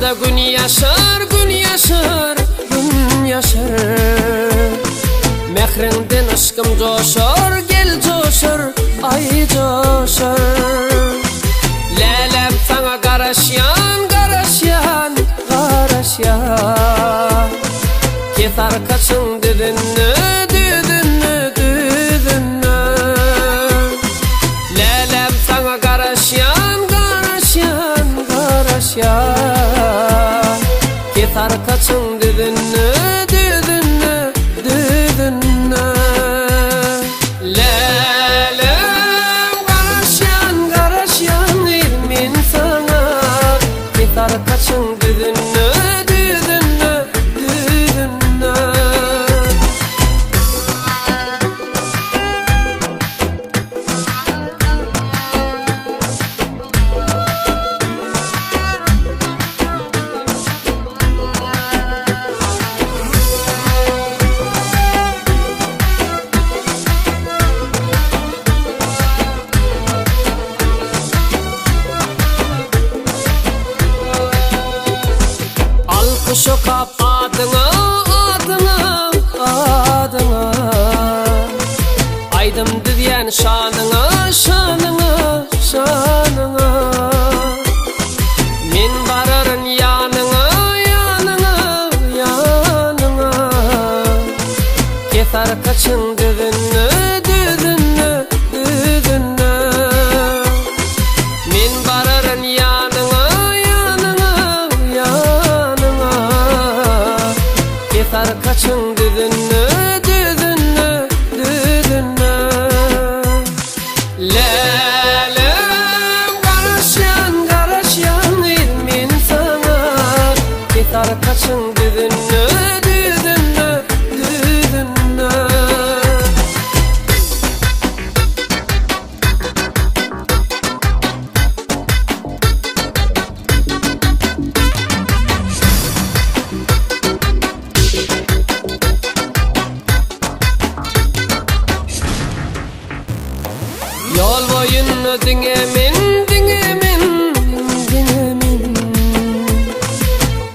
da gün yaşar, gün yaşar, gün yaşar. Mehrinden aşkım coşar, gel coşar, ay coşar. Lelem sana garaşyan, garaşyan, garaşyan. Ketar kaçın düdünü, düdünü, düdünü. Lelem sana garaşyan, garaşyan, garaşyan. Ketar kaçın düdünü, düdünü, düdünü. Lelem garaşyan, garaşyan, ilmin sana. Ketar kaçın düdünü, düdünü, düdünü. Şu kap adına, adına, adına. Aydım diyen şanına, şanına, şanına. Min bararın yanına, yanına, yanına. Ketar kaçın düdünü, düdünü, düdünü. Min bararın yanına, yanına, yanına. Ketar kaçın düdünü, düdünü, düdünü. Lelem garaşyan, garaşyan, ilmin sana. Ketar kaçın düdünü, düdünü, düdünü. Yol boyunu dingemin, dingemin, dingemin.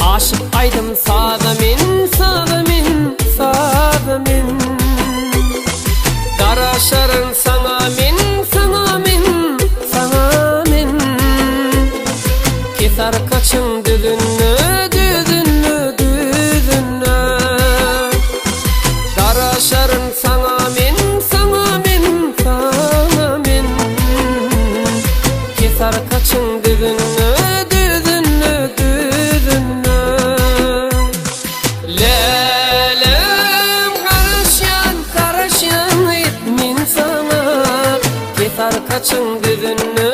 Aşık aydım sadamin, sadamin, sadamin. Garaşarın sana min, sana min, sana min. Ketar kaçın düdünü, düdünü, düdünü. Garaşarın sana min, sana min, sana min. Ketar kaçın düdünü, düdünü, düdünü. Lelem garaşyan, garaşyan, itmin sana. Ketar kaçın düdünü,